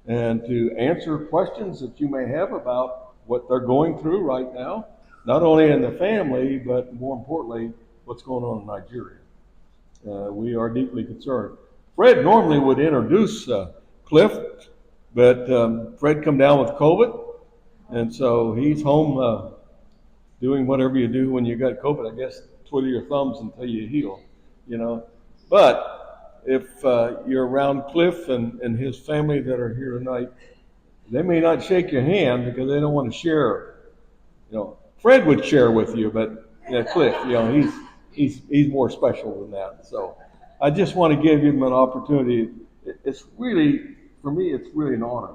and to answer questions that you may have about what they're going through right now, not only in the family, but more importantly, what's going on in Nigeria. We are deeply concerned. Fred normally would introduce Cliff, but Fred come down with COVID, and so he's home doing whatever you do when you got COVID. I guess twiddle your thumbs until you heal, you know. But if you're around Cliff and his family that are here tonight, they may not shake your hand because they don't want to share. You know, Fred would share with you, but Cliff, he's more special than that. So I just want to give him an opportunity. It's really, for me, it's really an honor,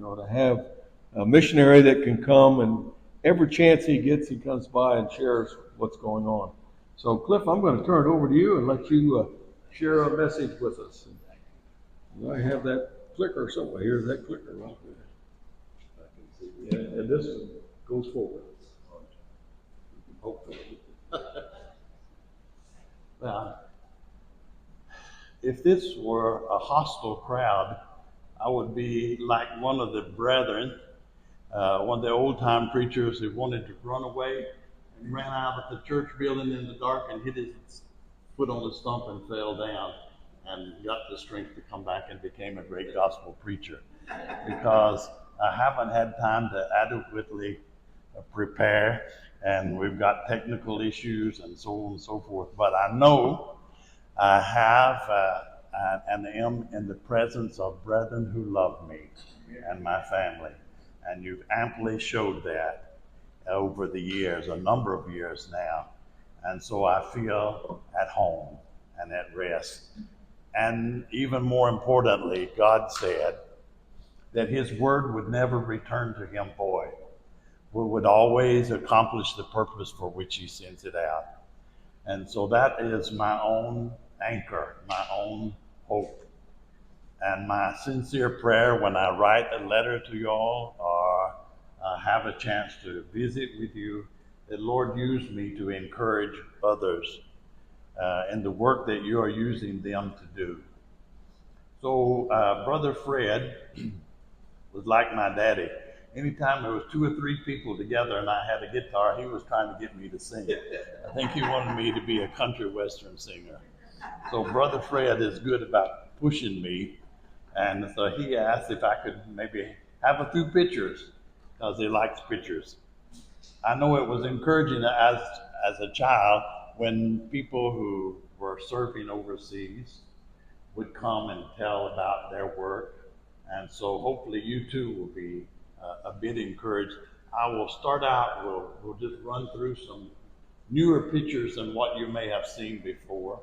to have a missionary that can come, and every chance he gets, he comes by and shares what's going on. So Cliff, I'm going to turn it over to you and let you share a message with us. I have that clicker somewhere. Here's that clicker right there. And this one goes forward. Hopefully. Well, if this were a hostile crowd, I would be like one of the brethren, one of the old-time preachers who wanted to run away and ran out of the church building in the dark and hit his foot on the stump and fell down and got the strength to come back and became a great gospel preacher, because I haven't had time to adequately prepare, and we've got technical issues and so on and so forth. But I know I have and am in the presence of brethren who love me and my family. And you've amply showed that over the years, a number of years now. And so I feel at home and at rest. And even more importantly, God said that his word would never return to him void, but would always accomplish the purpose for which he sends it out. And so that is my own anchor, my own hope. And my sincere prayer when I write a letter to you all or have a chance to visit with you, that Lord use me to encourage others in the work that you are using them to do. So Brother Fred was like my daddy. Anytime there was 2 or 3 people together and I had a guitar, he was trying to get me to sing. I think he wanted me to be a country western singer. So Brother Fred is good about pushing me, and so he asked if I could maybe have a few pictures, because he likes pictures. I know it was encouraging as a child when people who were serving overseas would come and tell about their work, and so hopefully you too will be a bit encouraged. I will start out, we'll just run through some newer pictures than what you may have seen before.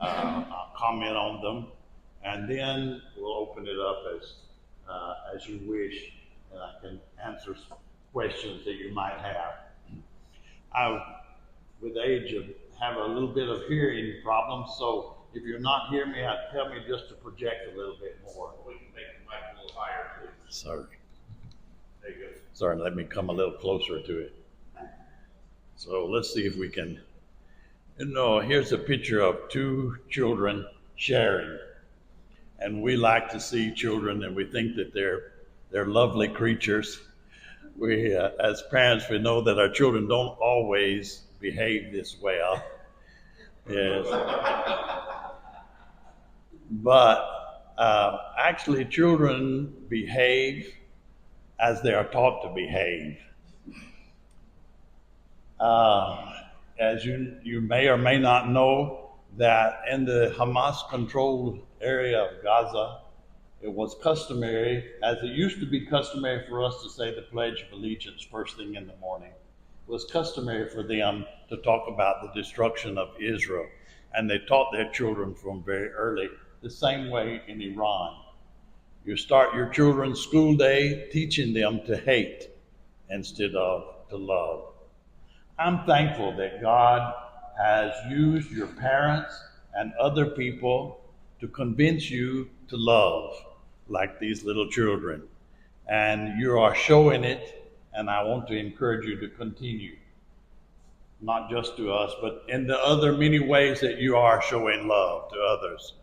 I'll comment on them, and then we'll open it up as you wish, and I can answer questions that you might have. I, with age, have a little bit of hearing problems, so if you're not hearing me, tell me just to project a little bit more. We can make the mic a little higher, please. Sorry. There you go. Sorry, let me come a little closer to it. So let's see if we can. Here's a picture of 2 children sharing. And we like to see children, and we think that they're lovely creatures. We, as parents, we know that our children don't always behave this well. Yes. But actually, children behave as they are taught to behave. As you may or may not know, that in the Hamas-controlled area of Gaza, it was customary, as it used to be customary for us to say the Pledge of Allegiance first thing in the morning. It was customary for them to talk about the destruction of Israel, and they taught their children from very early, the same way in Iran. You start your children's school day teaching them to hate instead of to love. I'm thankful that God has used your parents and other people to convince you to love like these little children. And you are showing it, and I want to encourage you to continue. Not just to us, but in the other many ways that you are showing love to others.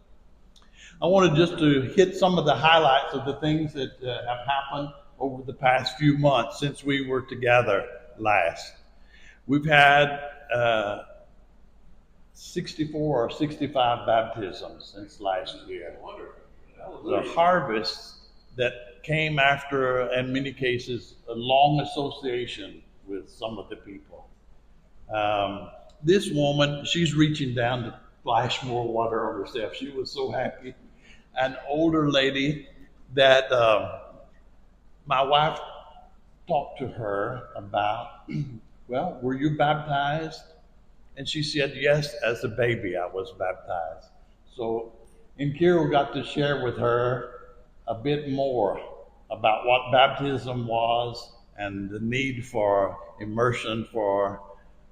I wanted just to hit some of the highlights of the things that have happened over the past few months since we were together last. We've had 64 or 65 baptisms since last year. The harvest that came after, in many cases, a long association with some of the people. This woman, she's reaching down to splash more water on herself. She was so happy. An older lady that my wife talked to her about, well, were you baptized? And she said, yes, as a baby I was baptized. So Nkiro got to share with her a bit more about what baptism was and the need for immersion for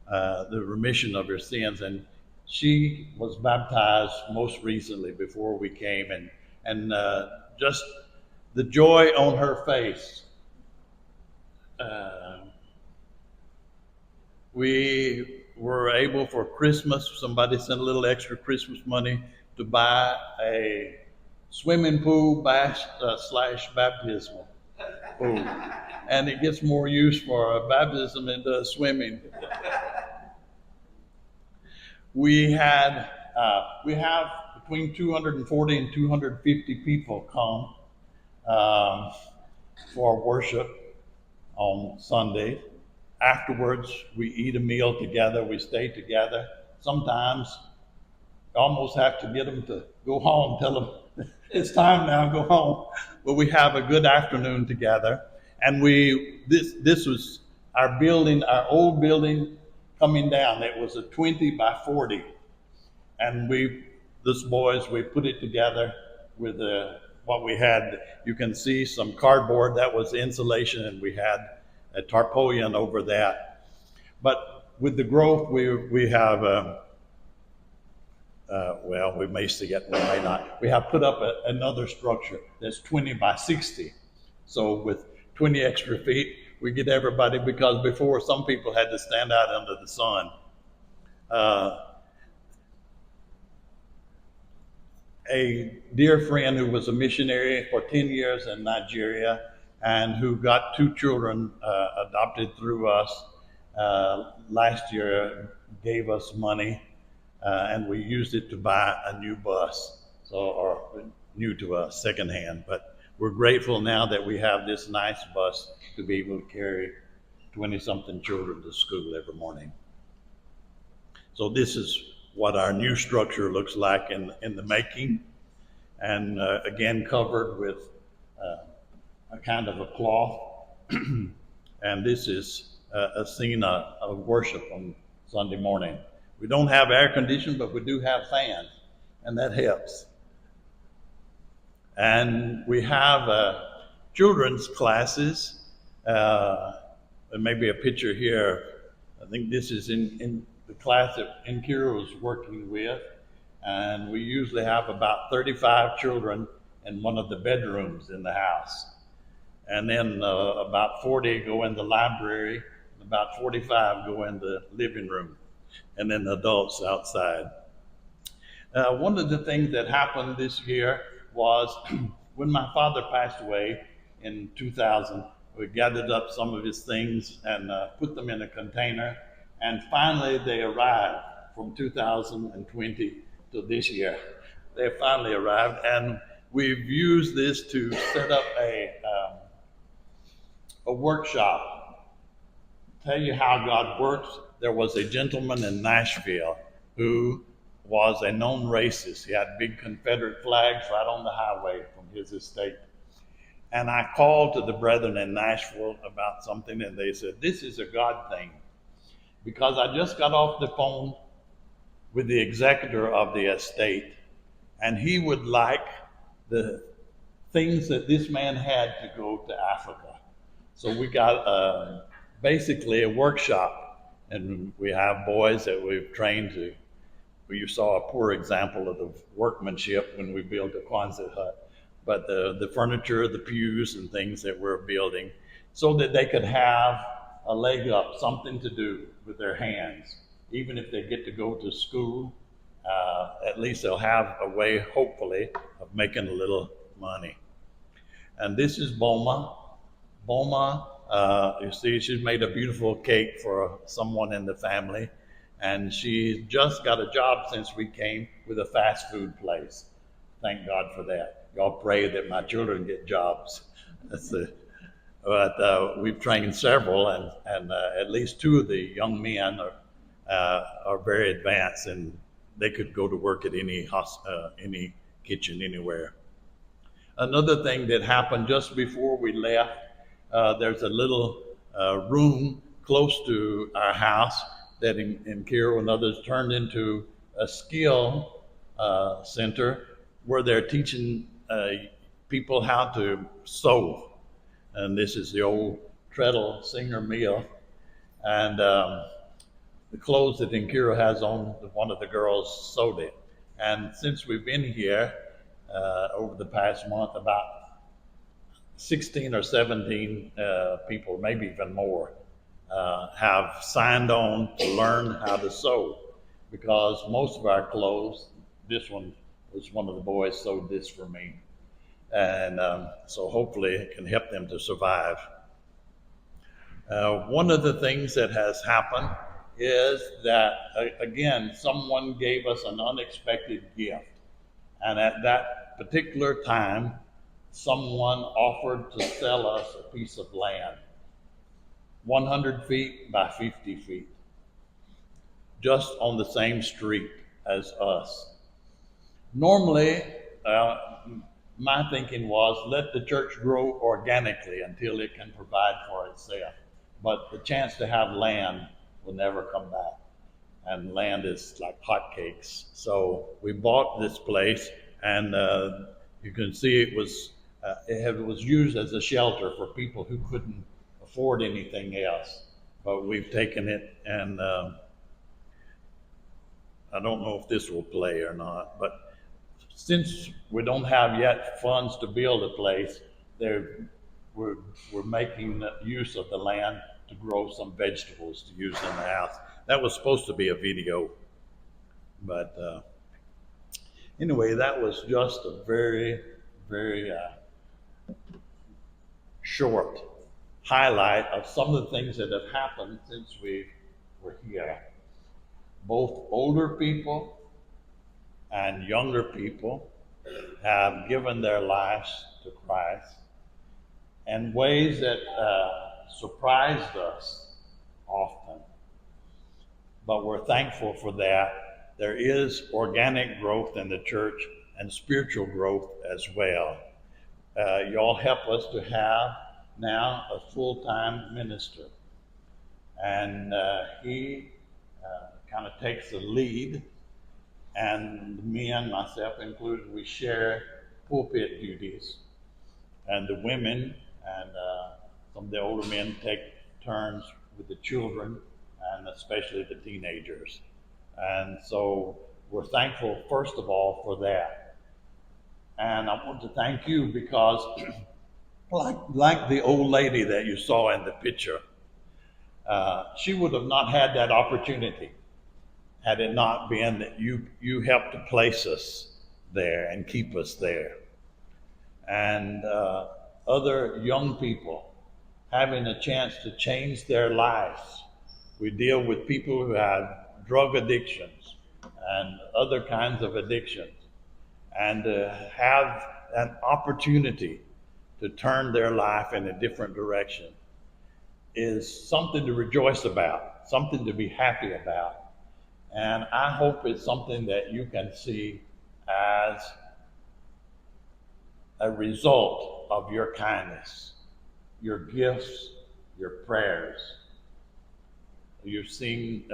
the remission of her sins. And she was baptized most recently before we came, and just the joy on her face. We were able for Christmas, somebody sent a little extra Christmas money to buy a swimming pool slash baptismal pool. And it gets more use for a baptism than does swimming. We have between 240 and 250 people come for worship on Sunday. Afterwards, we eat a meal together, we stay together. Sometimes you almost have to get them to go home, tell them it's time now, go home. But we have a good afternoon together. And this was our building, our old building coming down. It was a 20 by 40. And we put it together with what we had. You can see some cardboard, that was insulation, and we had a tarpaulin over that. But with the growth, we have, we may see it, we may not. We have put up another structure that's 20 by 60. So with 20 extra feet, we get everybody, because before some people had to stand out under the sun. A dear friend who was a missionary for 10 years in Nigeria and who got 2 children adopted through us last year gave us money, and we used it to buy a new bus, or new to us, secondhand. But we're grateful now that we have this nice bus to be able to carry 20-something children to school every morning. So this is what our new structure looks like in the making, and again covered with a kind of a cloth. And this is a scene of worship on Sunday morning. We don't have air conditioning, but we do have fans, and that helps. And we have children's classes. There may be a picture here. I think this is in the class that Nkiro is working with. And we usually have about 35 children in one of the bedrooms in the house. And then about 40 go in the library, and about 45 go in the living room, and then the adults outside. One of the things that happened this year was when my father passed away in 2000, we gathered up some of his things and put them in a container, and finally they arrived from 2020 to this year. They finally arrived, and we've used this to set up a workshop. Tell you how God works. There was a gentleman in Nashville who was a known racist. He had big Confederate flags right on the highway from his estate. And I called to the brethren in Nashville about something, and they said, this is a God thing. Because I just got off the phone with the executor of the estate, and he would like the things that this man had to go to Africa. So we got basically a workshop, and we have boys that we've trained to. You saw a poor example of the workmanship when we built a Quonset hut, but the furniture, the pews and things that we're building, so that they could have a leg up, something to do with their hands. Even if they get to go to school, at least they'll have a way, hopefully, of making a little money. And this is Bulma. Bulma, you see, she's made a beautiful cake for someone in the family, and she just got a job since we came with a fast food place. Thank God for that. Y'all pray that my children get jobs. But we've trained several, and at least two of the young men are very advanced, and they could go to work at any kitchen anywhere. Another thing that happened just before we left, there's a little room close to our house that in Kiro and others turned into a skill center where they're teaching people how to sew. And this is the old treadle singer mill. And the clothes that Nkiro has on, one of the girls sewed it. And since we've been here over the past month, about 16 or 17 people, maybe even more, have signed on to learn how to sew, because most of our clothes, this one was one of the boys sewed this for me. And so hopefully it can help them to survive. One of the things that has happened is that, again, someone gave us an unexpected gift. And at that particular time, someone offered to sell us a piece of land, 100 feet by 50 feet, just on the same street as us. Normally, my thinking was, let the church grow organically until it can provide for itself. But the chance to have land will never come back. And land is like hotcakes. So we bought this place, and you can see it was used as a shelter for people who couldn't afford anything else. But we've taken it, and I don't know if this will play or not, but since we don't have yet funds to build a place, we're making use of the land to grow some vegetables to use in the house. That was supposed to be a video, but anyway, that was just a very, very short highlight of some of the things that have happened since we were here. Both older people and younger people have given their lives to Christ in ways that surprised us often. But we're thankful for that. There is organic growth in the church and spiritual growth as well. Y'all help us to have now a full-time minister. And he kind of takes the lead, and me and myself included, we share pulpit duties. And the women and some of the older men take turns with the children, and especially the teenagers. And so we're thankful, first of all, for that. And I want to thank you because like the old lady that you saw in the picture, she would have not had that opportunity had it not been that you helped to place us there and keep us there. And other young people having a chance to change their lives. We deal with people who have drug addictions and other kinds of addictions, and have an opportunity to turn their life in a different direction is something to rejoice about, something to be happy about. And I hope it's something that you can see as a result of your kindness, your gifts, your prayers. You've seen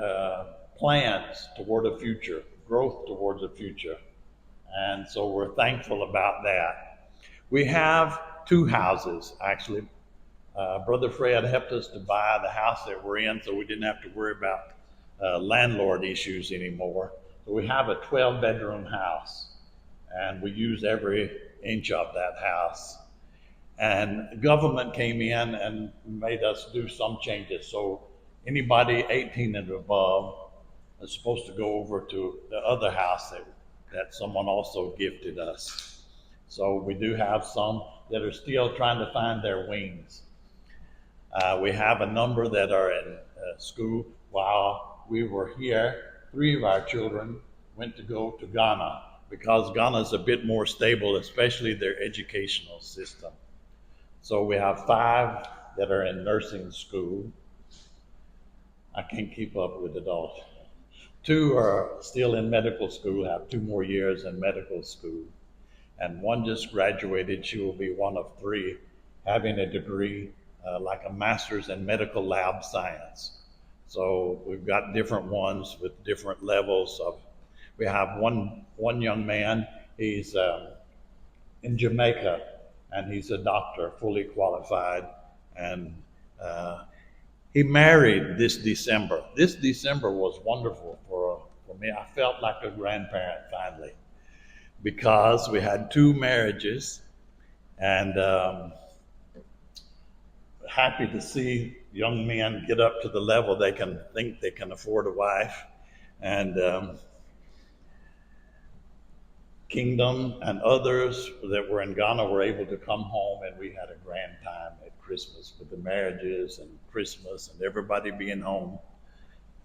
plans toward a future, growth towards a future. And so we're thankful about that. We have two houses, actually. Brother Fred helped us to buy the house that we're in, so we didn't have to worry about landlord issues anymore. So we have a 12-bedroom house, and we use every inch of that house. And the government came in and made us do some changes. So anybody 18 and above is supposed to go over to the other house that someone also gifted us. So we do have some that are still trying to find their wings. We have a number that are in school. While we were here, 3 of our children went to go to Ghana because Ghana is a bit more stable, especially their educational system. So we have 5 that are in nursing school. I can't keep up with it all. 2 are still in medical school, have 2 more years in medical school. And 1 just graduated. She will be one of 3 having a degree, like a master's in medical lab science. So we've got different ones with different levels of. We have one young man. He's in Jamaica, and he's a doctor, fully qualified, and he married this December. This December was wonderful for me. I felt like a grandparent finally, because we had 2 marriages, and happy to see young men get up to the level they can think they can afford a wife. And Kingdom and others that were in Ghana were able to come home, and we had a grand time at Christmas with the marriages and Christmas and everybody being home.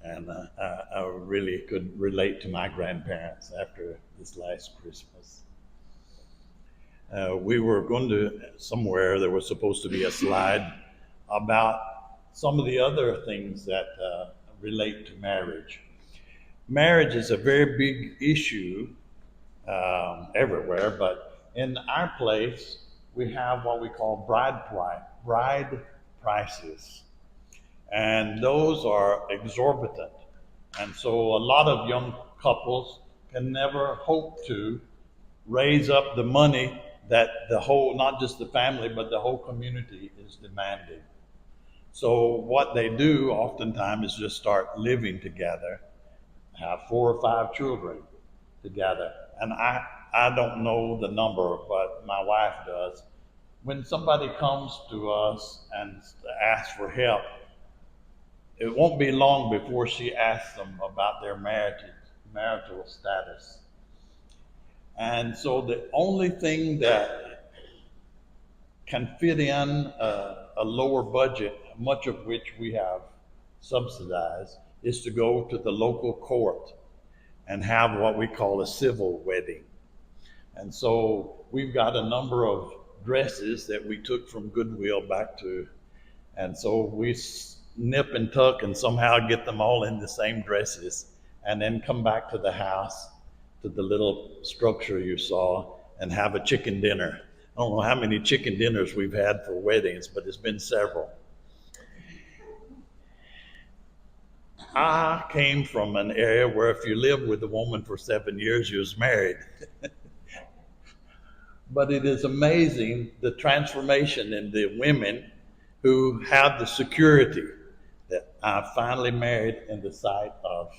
And I really could relate to my grandparents after this last Christmas. We were going to somewhere, there was supposed to be a slide about some of the other things that relate to marriage. Marriage is a very big issue everywhere, but in our place, we have what we call bride prices. And those are exorbitant. And so a lot of young couples can never hope to raise up the money that the whole, not just the family, but the whole community is demanding. So what they do oftentimes is just start living together, have 4 or 5 children together. And I don't know the number, but my wife does. When somebody comes to us and asks for help, it won't be long before she asks them about their marital status. And so the only thing that can fit in a lower budget, much of which we have subsidized, is to go to the local court and have what we call a civil wedding. And so we've got a number of dresses that we took from Goodwill back to, and so we nip and tuck and somehow get them all in the same dresses, and then come back to the house, to the little structure you saw, and have a chicken dinner. I don't know how many chicken dinners we've had for weddings, but it's been several. I came from an area where if you lived with a woman for 7 years, you was married. But it is amazing the transformation in the women who have the security that I finally married in the sight of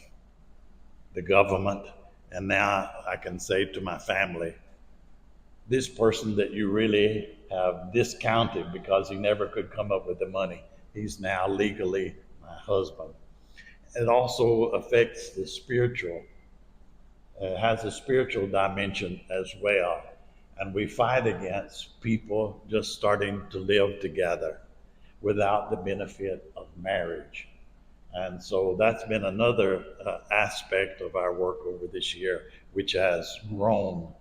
the government. And now I can say to my family, this person that you really have discounted because he never could come up with the money, he's now legally my husband. It also affects the spiritual, has a spiritual dimension as well. And we fight against people just starting to live together without the benefit of marriage. And so that's been another aspect of our work over this year, which has grown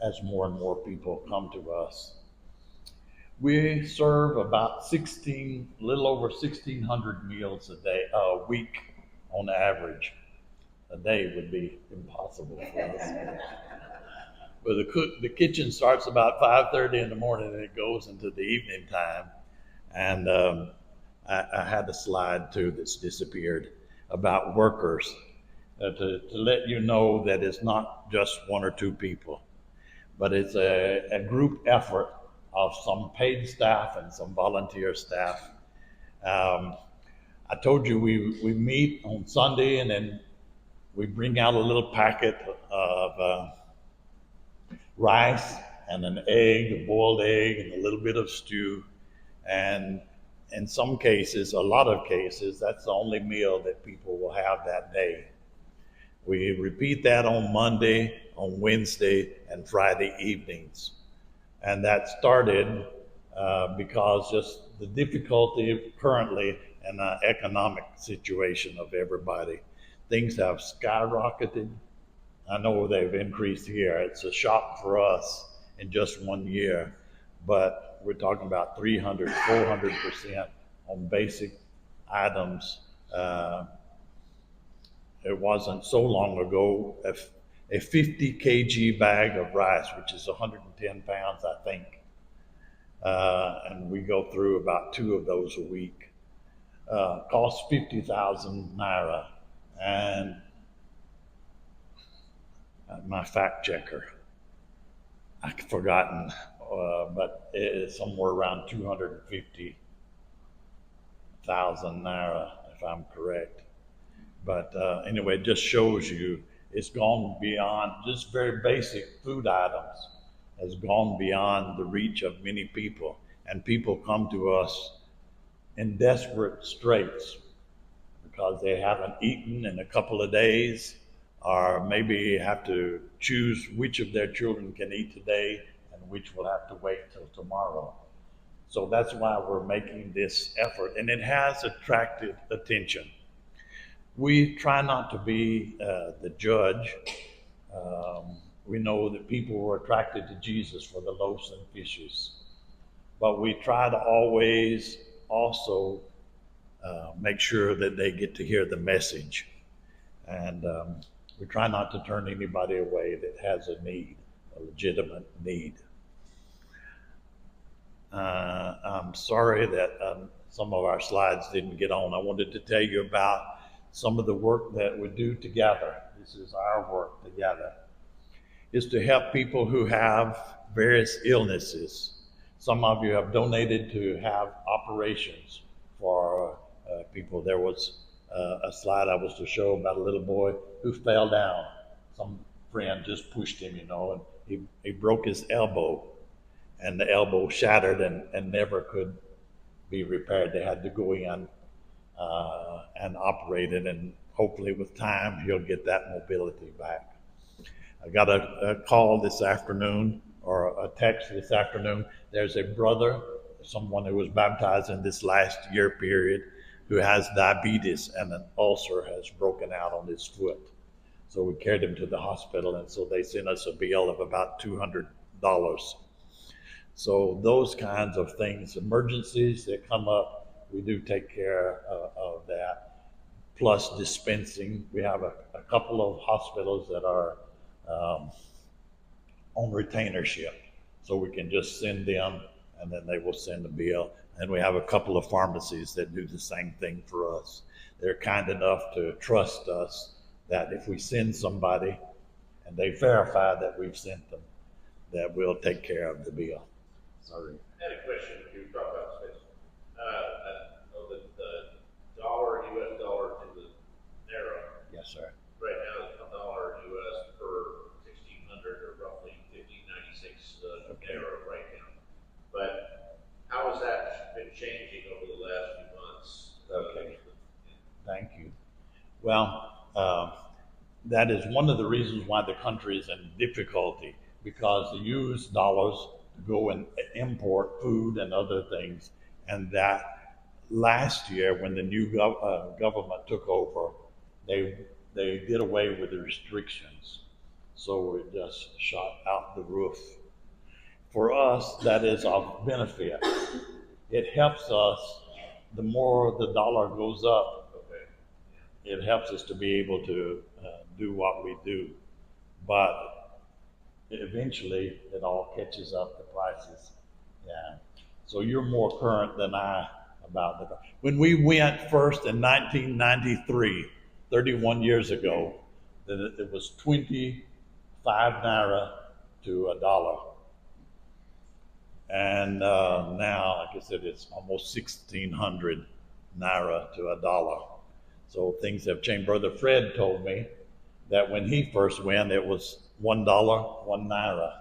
as more and more people come to us. We serve about a little over 1,600 meals a week on average. A day would be impossible for us. But the kitchen starts about 5:30 in the morning, and it goes into the evening time. And I had a slide too that's disappeared about workers to let you know that it's not just 1 or 2 people, but it's a group effort of some paid staff and some volunteer staff. I told you we meet on Sunday, and then we bring out a little packet of rice and an egg, a boiled egg, and a little bit of stew. And in some cases, a lot of cases, that's the only meal that people will have that day. We repeat that on Monday, on Wednesday, and Friday evenings. And that started because just the difficulty currently and the economic situation of everybody. Things have skyrocketed. I know they've increased here. It's a shock for us in just 1 year, but we're talking about 300, 400% on basic items. It wasn't so long ago, a 50 kg bag of rice, which is 110 pounds, I think, and we go through about 2 of those a week, costs 50,000 naira. And my fact checker, I've forgotten, but it is somewhere around 250,000 naira, if I'm correct. But anyway, it just shows you it's gone beyond just very basic food items, has gone beyond the reach of many people. And people come to us in desperate straits because they haven't eaten in a couple of days, or maybe have to choose which of their children can eat today and which will have to wait till tomorrow. So that's why we're making this effort, and it has attracted attention. We try not to be the judge. We know that people were attracted to Jesus for the loaves and fishes, but we try to always also make sure that they get to hear the message. And we try not to turn anybody away that has a need, a legitimate need. I'm sorry that some of our slides didn't get on. I wanted to tell you about some of the work that we do together. This is our work together, is to help people who have various illnesses. Some of you have donated to have operations for people. There was a slide I was to show about a little boy who fell down. Some friend just pushed him, and he broke his elbow, and the elbow shattered and never could be repaired. They had to go in and operate it, and hopefully with time he'll get that mobility back. I got a call this afternoon, or a text this afternoon. There's a brother, someone who was baptized in this last year period, who has diabetes, and an ulcer has broken out on his foot. So we carried him to the hospital, and so they sent us a bill of about $200. So those kinds of things, emergencies that come up, we do take care of that. Plus dispensing. We have a couple of hospitals that are on retainership, so we can just send them and then they will send the bill. And we have a couple of pharmacies that do the same thing for us. They're kind enough to trust us that if we send somebody and they verify that we've sent them, that we'll take care of the bill. Sorry. I had a question when you talk about space. I know that the US dollar to the naira. Yes, sir. Right now is $1 US per 1,600, or roughly 1,596 naira right now. But how has that been changing over the last few months? Okay. Thank you. Well, that is one of the reasons why the country is in difficulty, because they use dollars to go and import food and other things. And that last year, when the new government took over, they did away with the restrictions. So it just shot out the roof. For us, that is of benefit. It helps us, the more the dollar goes up, it helps us to be able to do what we do. But eventually it all catches up, the prices. Yeah. So you're more current than I about that. When we went first in 1993, 31 years ago, then it was 25 naira to $1. And now, like I said, it's almost 1,600 naira to $1. So things have changed. Brother Fred told me that when he first went, it was $1, 1 naira.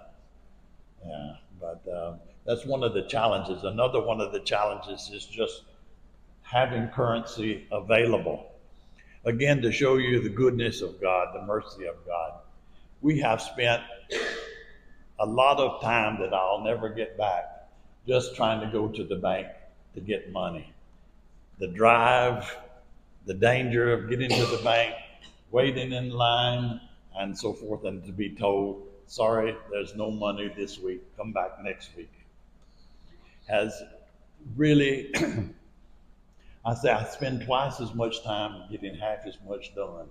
Yeah, but that's one of the challenges. Another one of the challenges is just having currency available. Again, to show you the goodness of God, the mercy of God. We have spent a lot of time that I'll never get back just trying to go to the bank to get money. The drive, the danger of getting to the bank, waiting in line, and so forth, and to be told, sorry, there's no money this week, come back next week, has really, I say I spend twice as much time getting half as much done.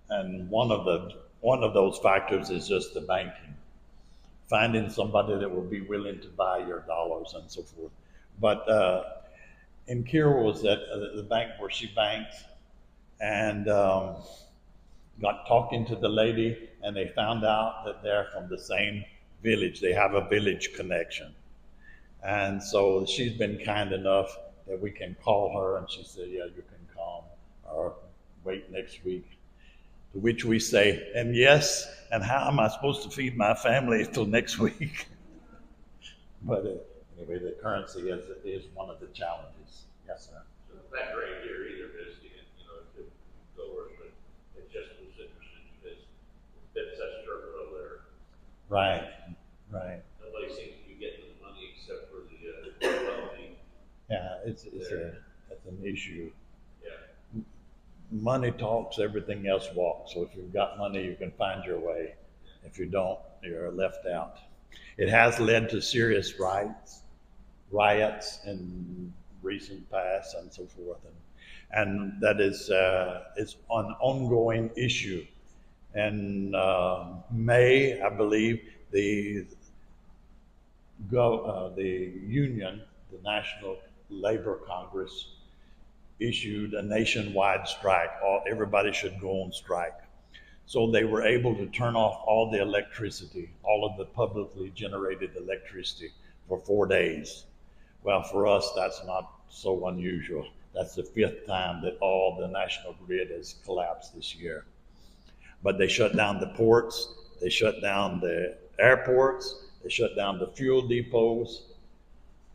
And one of those factors is just the banking, finding somebody that will be willing to buy your dollars and so forth. But and Kira was at the bank where she banks, and got talking to the lady, and they found out that they're from the same village. They have a village connection. And so she's been kind enough that we can call her, and she said, yeah, you can come or wait next week. To which we say, and yes, and how am I supposed to feed my family until next week? But anyway, the currency is one of the challenges. Yes, sir. So the fact right here, either visiting it, it could go worse, but it just was interesting because it's been such a turmoil there. Right, right. Nobody seems to be getting the money except for the wealthy. Yeah, it's an issue. Yeah. Money talks, everything else walks. So if you've got money, you can find your way. If you don't, you're left out. It has led to serious riots in recent past and so forth. And that is an ongoing issue. In May, I believe, the union, the National Labor Congress, issued a nationwide strike. Everybody should go on strike. So they were able to turn off all the electricity, all of the publicly generated electricity for 4 days. Well, for us, that's not so unusual. That's the 5th time that all the national grid has collapsed this year. But they shut down the ports, they shut down the airports, they shut down the fuel depots.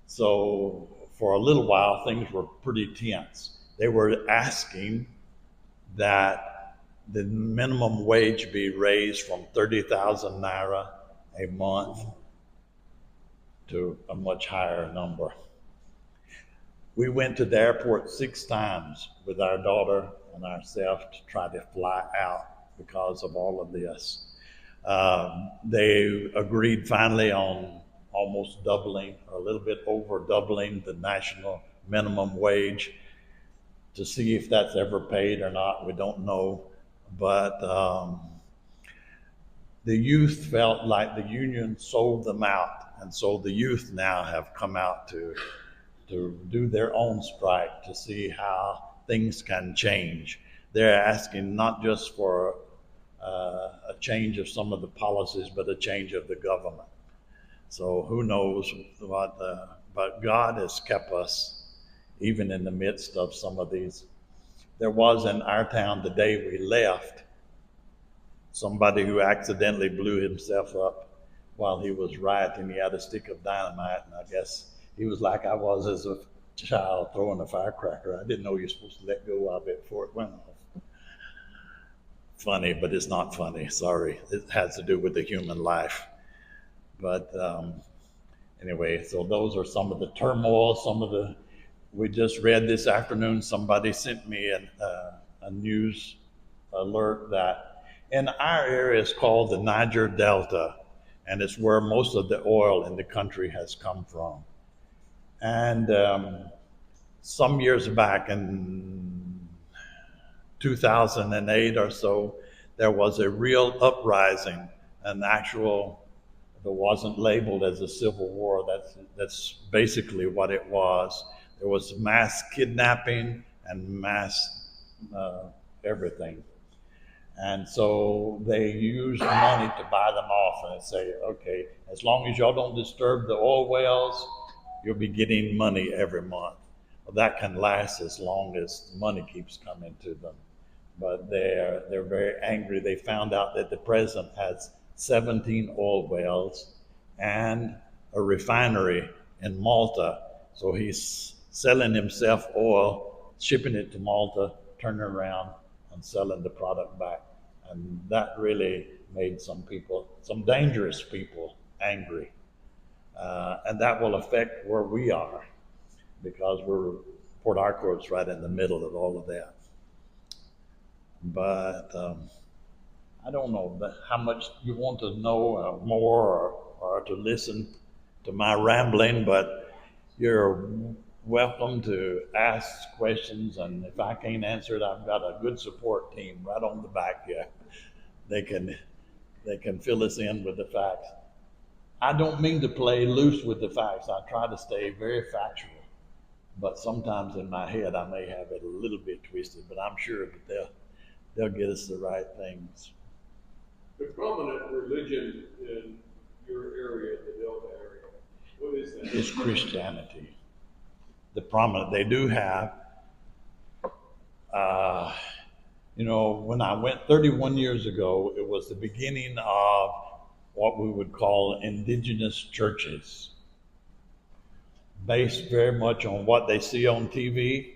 So for a little while, things were pretty tense. They were asking that the minimum wage be raised from 30,000 naira a month to a much higher number. We went to the airport 6 times with our daughter and ourselves to try to fly out because of all of this. They agreed finally on almost doubling, or a little bit over doubling the national minimum wage. To see if that's ever paid or not, we don't know. But the youth felt like the union sold them out, and so the youth now have come out to do their own strike to see how things can change. They're asking not just for a change of some of the policies, but a change of the government. So who knows what, but God has kept us even in the midst of some of these. There was in our town the day we left, somebody who accidentally blew himself up while he was rioting. He had a stick of dynamite, and I guess he was like I was as a child throwing a firecracker. I didn't know you're supposed to let go of it before it went off. Funny, but it's not funny. Sorry. It has to do with the human life. But anyway, so those are some of the turmoil, we just read this afternoon, somebody sent me a news alert that in our area is called the Niger Delta, and it's where most of the oil in the country has come from. And some years back in 2008 or so, there was a real uprising, an actual, it wasn't labeled as a civil war, that's basically what it was. There was mass kidnapping and mass everything. And so they used money to buy them off and say, okay, as long as y'all don't disturb the oil wells, you'll be getting money every month. Well, that can last as long as money keeps coming to them. But they're very angry. They found out that the president has 17 oil wells and a refinery in Malta. So he's selling himself oil, shipping it to Malta, turning around and selling the product back. And that really made some dangerous people angry. And that will affect where we are because Port Harcourt's right in the middle of all of that. But I don't know how much you want to know more or to listen to my rambling, but you're welcome to ask questions. And if I can't answer it, I've got a good support team right on the back here. They can fill us in with the facts. I don't mean to play loose with the facts. I try to stay very factual. But sometimes in my head, I may have it a little bit twisted, but I'm sure that they'll get us the right things. The prominent religion in your area, the Delta area, what is that? It's Christianity. The prominent, they do have, when I went 31 years ago, it was the beginning of what we would call indigenous churches, based very much on what they see on TV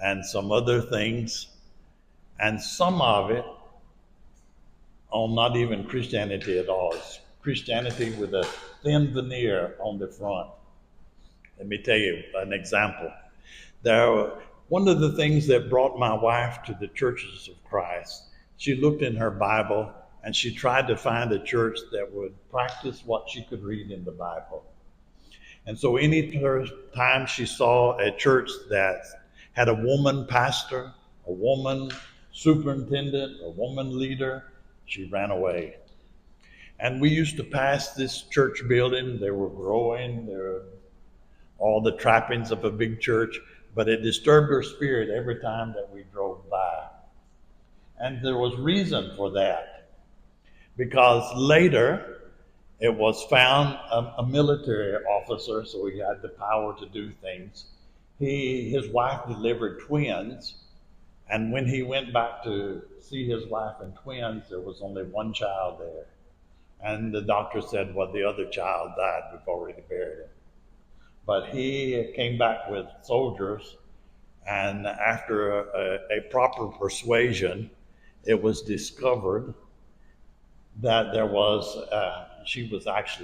and some other things, and some of it on not even Christianity at all. It's Christianity with a thin veneer on the front. Let me tell you an example. One of the things that brought my wife to the Churches of Christ, she looked in her Bible and she tried to find a church that would practice what she could read in the Bible. And so any time she saw a church that had a woman pastor, a woman superintendent, a woman leader, she ran away. And we used to pass this church building. They were growing. They were all the trappings of a big church, but it disturbed her spirit every time that we drove by. And there was reason for that, because later it was found a military officer, so he had the power to do things. His wife delivered twins, and when he went back to see his wife and twins, there was only one child there. And the doctor said, well, the other child died, we've already buried him. But he came back with soldiers, and after a proper persuasion, it was discovered that she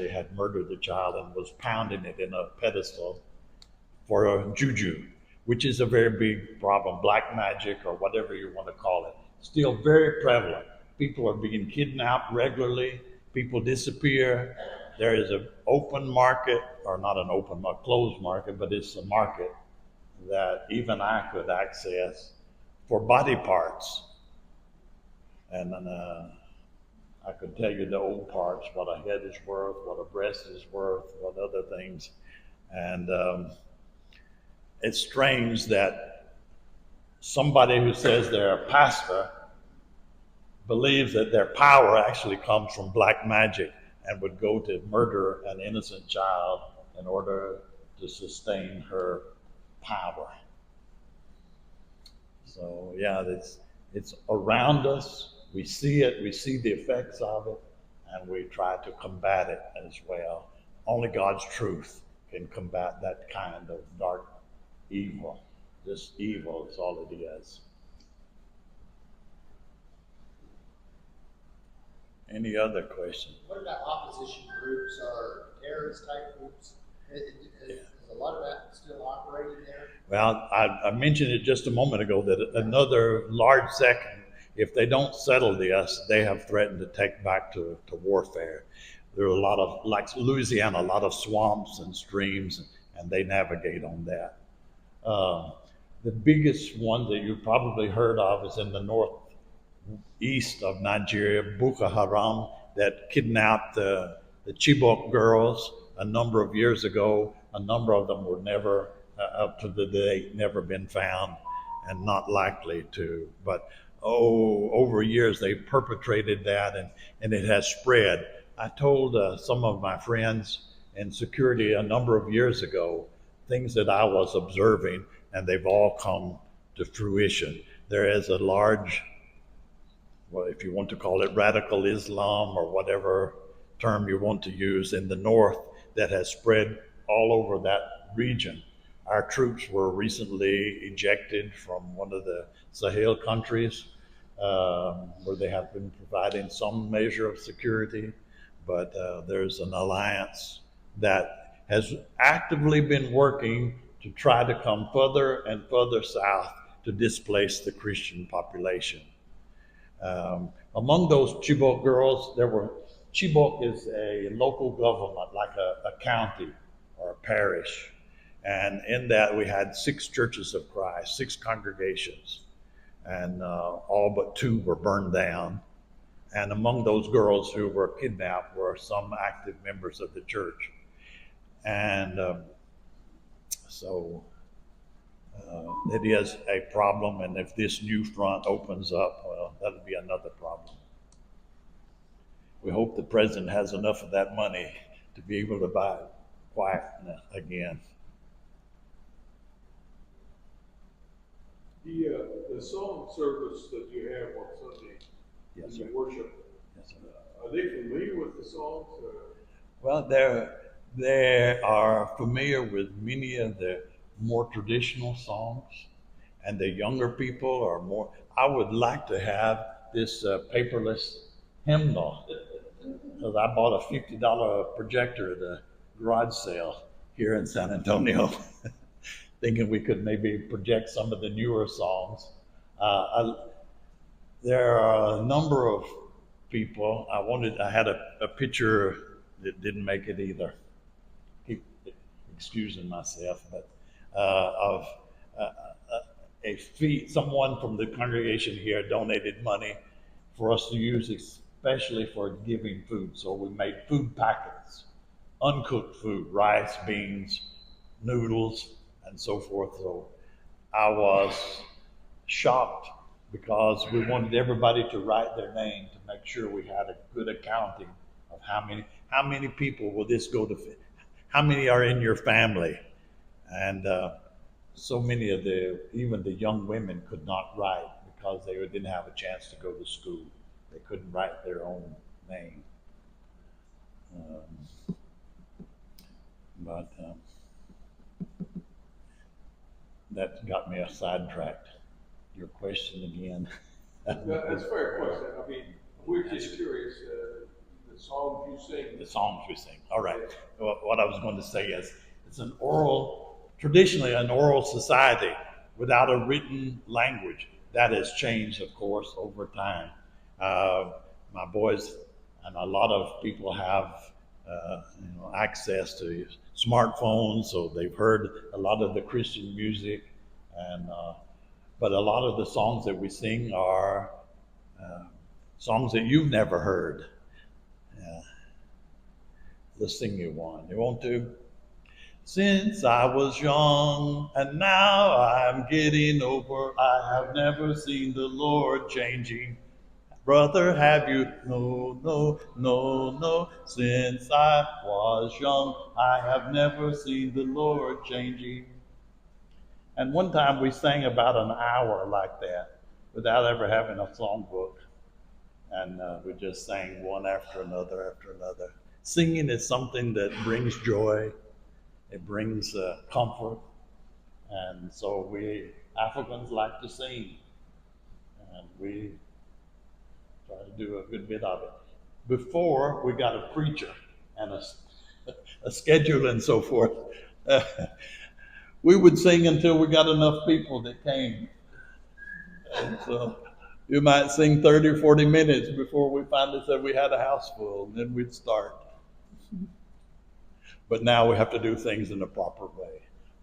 had murdered the child and was pounding it in a pedestal for a juju, which is a very big problem, black magic or whatever you want to call it. Still very prevalent. People are being kidnapped regularly. People disappear. There is an open market, or not an open market, closed market, but it's a market that even I could access for body parts. And I could tell you the old parts, what a head is worth, what a breast is worth, what other things. And it's strange that somebody who says they're a pastor believes that their power actually comes from black magic and would go to murder an innocent child in order to sustain her power. So yeah, it's around us. We see it, we see the effects of it, and we try to combat it as well. Only God's truth can combat that kind of dark evil. Just evil is all it is. Any other questions? What about opposition groups or terrorist type groups? Is a lot of that still operating there? Well, I mentioned it just a moment ago that another large sect, if they don't settle this, they have threatened to take back to warfare. There are a lot of, like Louisiana, a lot of swamps and streams, and they navigate on that. The biggest one that you've probably heard of is in the northeast of Nigeria, Boko Haram, that kidnapped the Chibok girls a number of years ago. A number of them were never, up to the date, never been found and not likely to. But over years they perpetrated that, and it has spread. I told some of my friends in security a number of years ago things that I was observing, and they've all come to fruition. There is a large, well, if you want to call it radical Islam or whatever term you want to use, in the north that has spread all over that region. Our troops were recently ejected from one of the Sahel countries where they have been providing some measure of security, but there's an alliance that has actively been working to try to come further and further south to displace the Christian population. Among those Chibok girls, Chibok is a local government, like a county or a parish. And in that, we had 6 churches of Christ, 6 congregations, and all but 2 were burned down. And among those girls who were kidnapped were some active members of the church. And so it is a problem, and if this new front opens up, well, that'll be another problem. We hope the president has enough of that money to be able to buy quietness again. The song service that you have on Sunday, Yes, you sir. worship, Yes, sir. are they familiar with the songs? Well, they are familiar with many of the more traditional songs, and the younger people are more. I would like to have this paperless hymnal because I bought a $50 projector at a garage sale here in San Antonio, thinking we could maybe project some of the newer songs. There are a number of people. I had a picture that didn't make it either. Keep excusing myself, but of someone from the congregation here donated money for us to use, especially for giving food. So we made food packets, uncooked food, rice, beans, noodles, and so forth. So I was shocked because we wanted everybody to write their name to make sure we had a good accounting of how many people will this go to, how many are in your family. And so many of even the young women could not write because they didn't have a chance to go to school. They couldn't write their own name. But that got me sidetracked. Your question again. That's a fair question. I mean, we're just curious, the songs you sing. The songs we sing. All right. Well, what I was going to say is it's traditionally an oral society without a written language. That has changed, of course, over time. My boys and a lot of people have access to smartphones, so they've heard a lot of the Christian music, and but a lot of the songs that we sing are songs that you've never heard. Let's sing you one. You want to? Since I was young and now I'm getting over, I have never seen the Lord changing. Brother, have you? No, no, no, no. Since I was young, I have never seen the Lord changing. And one time we sang about an hour like that without ever having a songbook. And we just sang one after another after another. Singing is something that brings joy. It brings comfort. And so we Africans like to sing. And we try to do a good bit of it. Before we got a preacher and a schedule and so forth, we would sing until we got enough people that came. And so you might sing 30 or 40 minutes before we finally said we had a house full, and then we'd start. But now we have to do things in the proper way.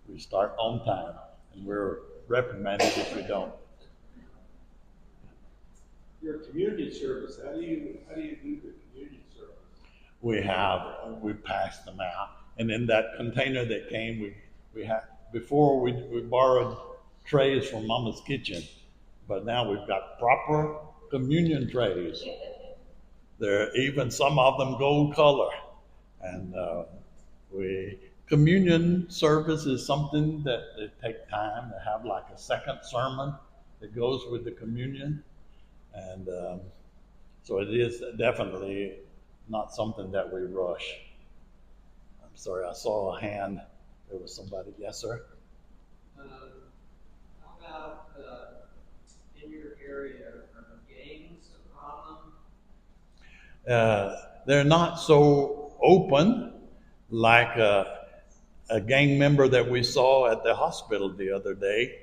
We start on time, and we're reprimanded if we don't. Your community service, how do you do the community service? We passed them out, and in that container that came, we had before we borrowed trays from Mama's Kitchen, but now we've got proper communion trays. There are even some of them gold color, and communion service is something that it take time to have, like a second sermon that goes with the communion. And so it is definitely not something that we rush. I'm sorry, I saw a hand. There was somebody. Yes, sir? How about in your area, are gangs a problem? they're not so open like a gang member that we saw at the hospital the other day.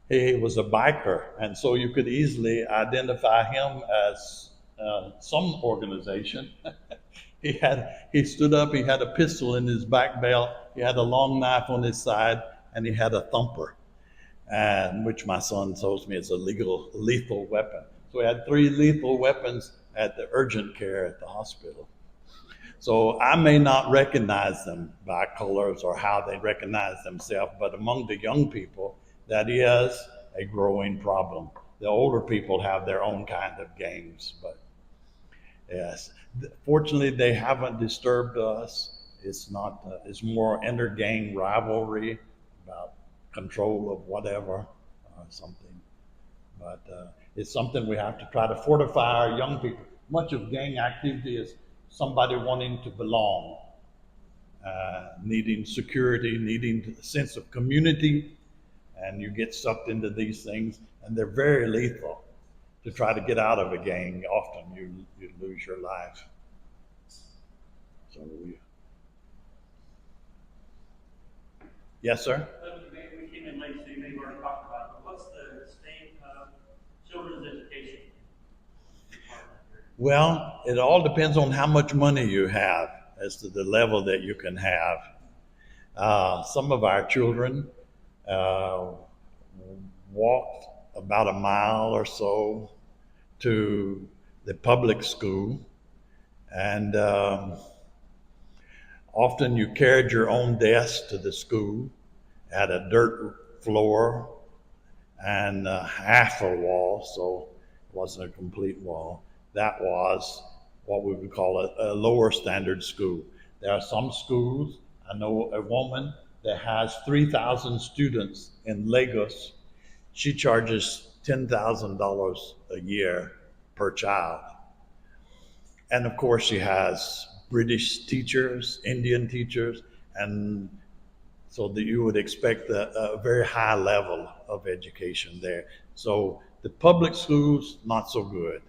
He was a biker, and so you could easily identify him as some organization. He stood up, he had a pistol in his back belt, he had a long knife on his side, and he had a thumper, and which my son tells me is a lethal weapon. So he had 3 lethal weapons at the urgent care at the hospital. So I may not recognize them by colors or how they recognize themselves, but among the young people, that is a growing problem. The older people have their own kind of games, but yes, fortunately they haven't disturbed us. It's not. It's more inter-gang rivalry about control of whatever or something. But it's something we have to try to fortify our young people. Much of gang activity is somebody wanting to belong, needing security, needing a sense of community, and you get sucked into these things, and they're very lethal. To try to get out of a gang, often you lose your life. So, yes, sir. We came in late, so you may have already talked about it, but what's the state of children's education? Well, it all depends on how much money you have as to the level that you can have. Some of our children walked about a mile or so to the public school, and often you carried your own desk to the school, had a dirt floor and half a wall, so it wasn't a complete wall. That was what we would call a lower standard school. There are some schools, I know a woman that has 3,000 students in Lagos. She charges $10,000 a year per child. And of course, she has British teachers, Indian teachers, and so that you would expect a very high level of education there. So the public schools, not so good.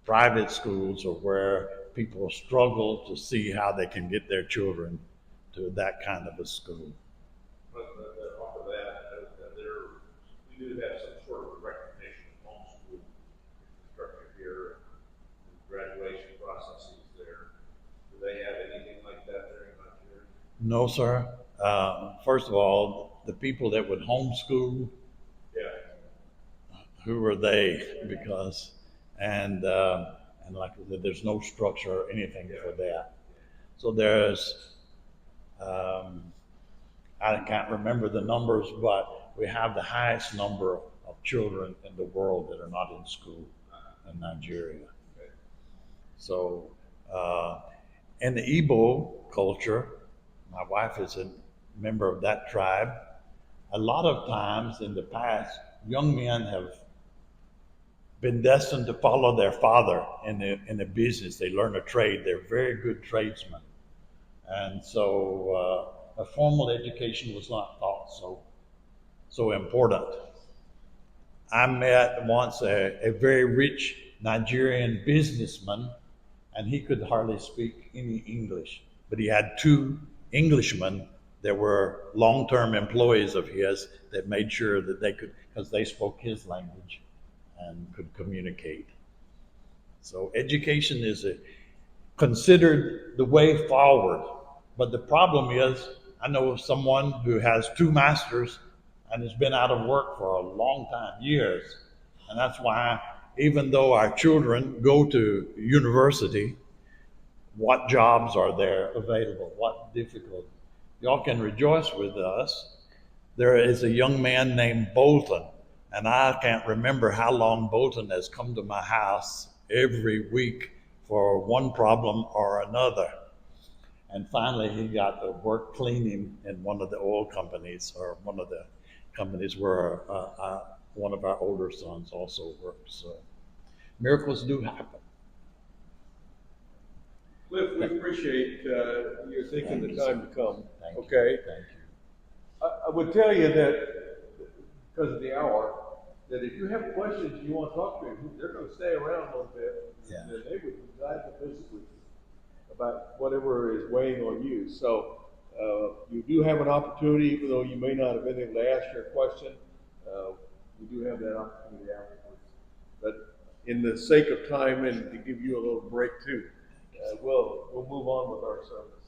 Private schools are where people struggle to see how they can get their children to that kind of a school. But off of that, we do have some sort of recognition of homeschool structure here, and graduation processes there. Do they have anything like that there in Nigeria? No, sir. First of all, the people that would homeschool, Yeah. who are they? Because, and like I said, there's no structure or anything for that. So there's, I can't remember the numbers, but we have the highest number of children in the world that are not in school in Nigeria. So, in the Igbo culture, my wife is a member of that tribe. A lot of times in the past, young men have been destined to follow their father in a business. They learn a trade. They're very good tradesmen. And so a formal education was not thought so important. I met once a very rich Nigerian businessman, and he could hardly speak any English, but he had 2 Englishmen that were long-term employees of his that made sure that they could, because they spoke his language and could communicate. So education is considered the way forward. But the problem is, I know of someone who has 2 masters and has been out of work for a long time, years. And that's why, even though our children go to university, what jobs are there available? What difficulty? Y'all can rejoice with us. There is a young man named Bolton, and I can't remember how long Bolton has come to my house every week for one problem or another. And finally, he got to work cleaning in one of the oil companies, or one of the companies where one of our older sons also works. So miracles do happen. Cliff, we appreciate you taking Thank the you, time sir. to come. Thank you. Okay. Thank you. I would tell you that because of the hour, that if you have questions you want to talk to them, they're going to stay around a little bit. Yeah. And they would be glad to visit with you about whatever is weighing on you. So you do have an opportunity, even though you may not have been able to ask your question, you do have that opportunity afterwards. But in the sake of time and to give you a little break too, we'll move on with our service.